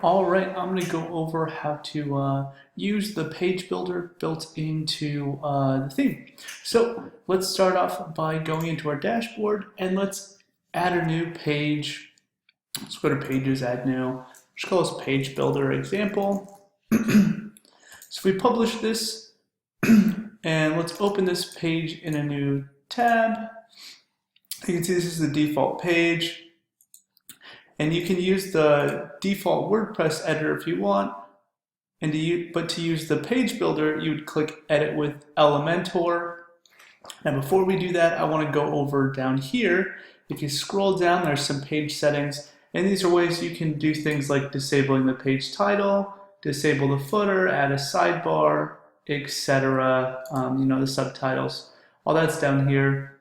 All right, I'm going to go over how to use the page builder built into the theme. So let's start off by going into our dashboard and let's add a new page. Let's go to Pages, Add New. Just call this Page Builder Example. So we publish this and let's open this page in a new tab. You can see this is the default page. And you can use the default WordPress editor if you want, but to use the page builder, you would click Edit with Elementor. Now before we do that, I want to go over down here. If you scroll down, there's some page settings, and these are ways you can do things like disabling the page title, disable the footer, add a sidebar, etc. The subtitles. All that's down here.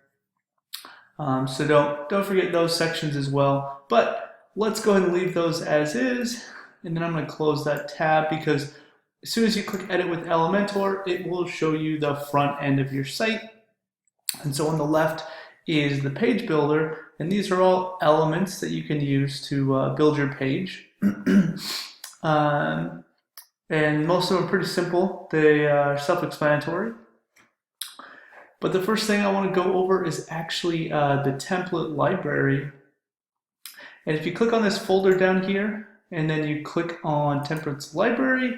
So don't forget those sections as well. But let's go ahead and leave those as is, and then I'm going to close that tab because as soon as you click Edit with Elementor, it will show you the front end of your site. And so on the left is the page builder, and these are all elements that you can use to build your page. And most of them are pretty simple. They are self-explanatory. But the first thing I want to go over is actually the template library. And if you click on this folder down here, and then you click on Templates Library,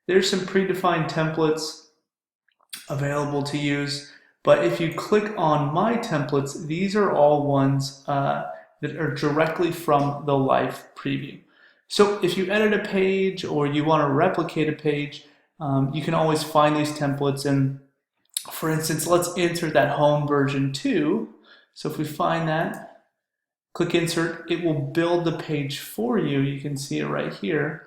there's some predefined templates available to use. But if you click on My Templates, these are all ones that are directly from the live preview. So if you edit a page or you want to replicate a page, you can always find these templates. And for instance, let's enter that home version 2. So if we find that, click Insert, it will build the page for you. You can see it right here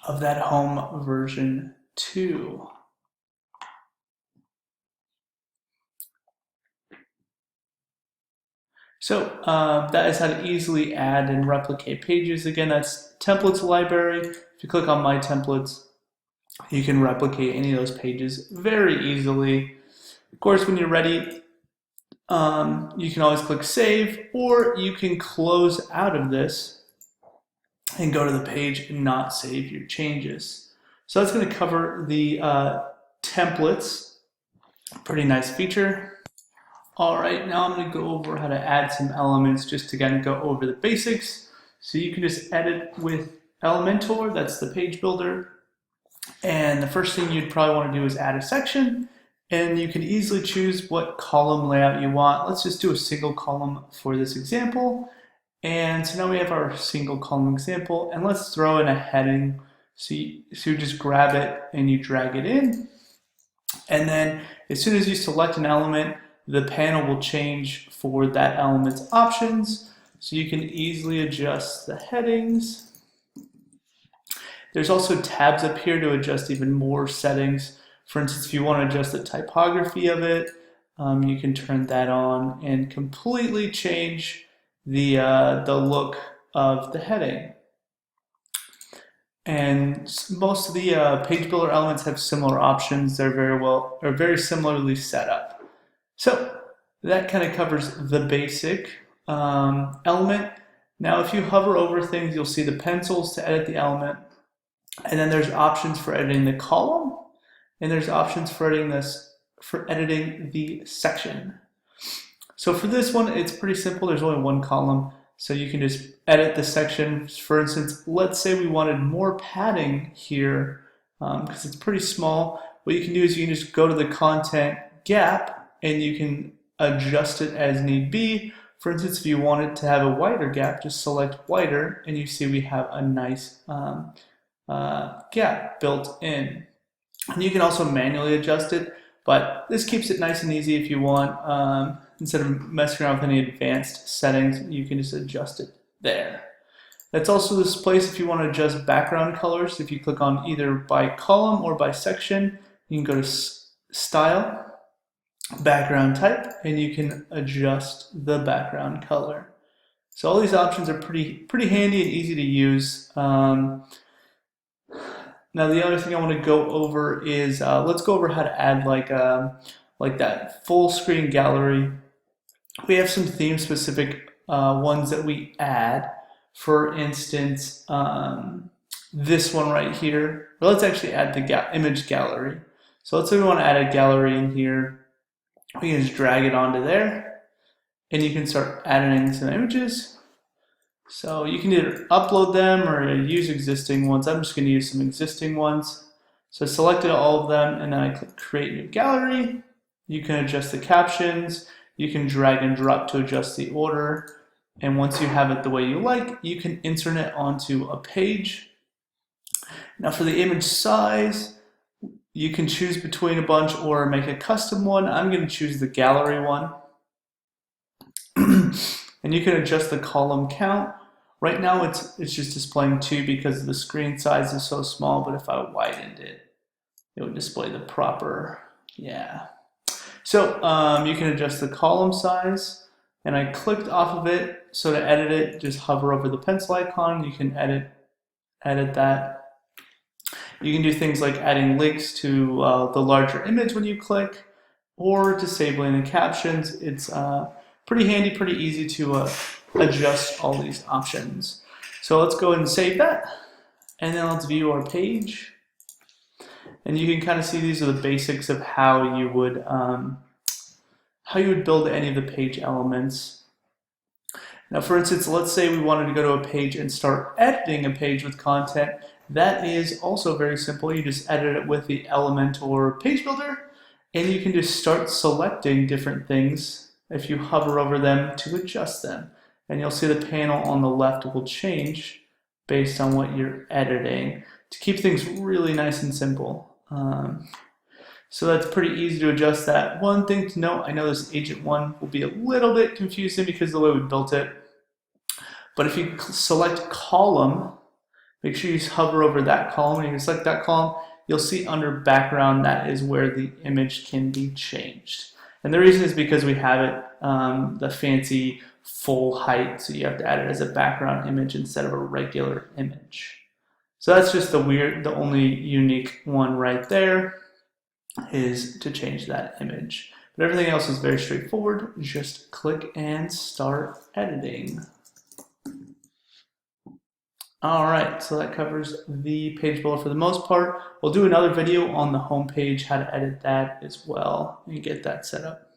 of that home version 2. So that is how to easily add and replicate pages. Again, that's Templates Library. If you click on My Templates, you can replicate any of those pages very easily. Of course, when you're ready, you can always click Save, or you can close out of this and go to the page and not save your changes. So that's going to cover the templates. Pretty nice feature. All right, now I'm going to go over how to add some elements just to again go over the basics. So you can just edit with Elementor, that's the page builder. And the first thing you'd probably want to do is add a section. And you can easily choose what column layout you want. Let's just do a single column for this example. And so now we have our single column example, and let's throw in a heading. So you just grab it and you drag it in. And then as soon as you select an element, the panel will change for that element's options. So you can easily adjust the headings. There's also tabs up here to adjust even more settings. For instance, if you want to adjust the typography of it, you can turn that on and completely change the look of the heading. And most of the page builder elements have similar options. They're very similarly set up. So that kind of covers the basic element. Now, if you hover over things, you'll see the pencils to edit the element, and then there's options for editing the column. And there's options for editing the section. So for this one, it's pretty simple. There's only one column, so you can just edit the section. For instance, let's say we wanted more padding here because it's pretty small. What you can do is you can just go to the content gap and you can adjust it as need be. For instance, if you wanted to have a wider gap, just select wider, and you see we have a nice gap built in. And you can also manually adjust it, but this keeps it nice and easy if you want. Instead of messing around with any advanced settings, you can just adjust it there. That's also this place if you want to adjust background colors. If you click on either by column or by section, you can go to Style, Background Type, and you can adjust the background color. So all these options are pretty handy and easy to use. Now the other thing I want to go over is let's go over how to add like that full screen gallery. We have some theme specific ones that we add. for instance, this one right here. But let's actually add the image gallery. So let's say we want to add a gallery in here. We can just drag it onto there, and you can start adding some images. So you can either upload them or use existing ones. I'm just going to use some existing ones. So I selected all of them, and then I click Create New Gallery. You can adjust the captions. You can drag and drop to adjust the order. And once you have it the way you like, you can insert it onto a page. Now for the image size, you can choose between a bunch or make a custom one. I'm going to choose the gallery one. And you can adjust the column count. Right now it's just displaying 2 because the screen size is so small, but if I widened it, it would display the proper, yeah. So you can adjust the column size, and I clicked off of it. So to edit it, just hover over the pencil icon. You can edit that. You can do things like adding links to the larger image when you click, or disabling the captions. It's pretty handy, pretty easy to adjust all these options. So let's go ahead and save that, and then let's view our page. And you can kind of see these are the basics of how you would build any of the page elements. Now, for instance, let's say we wanted to go to a page and start editing a page with content. That is also very simple. You just edit it with the Elementor page builder, and you can just start selecting different things if you hover over them to adjust them. And you'll see the panel on the left will change based on what you're editing to keep things really nice and simple. So that's pretty easy to adjust that. One thing to note, I know this agent one will be a little bit confusing because of the way we built it. But if you select column, make sure you hover over that column. When you select that column, you'll see under background that is where the image can be changed. And the reason is because we have it the fancy full height, so you have to add it as a background image instead of a regular image. So that's just the only unique one right there is to change that image. But everything else is very straightforward. Just click and start editing. All right, so that covers the page builder for the most part. We'll do another video on the home page, how to edit that as well and get that set up.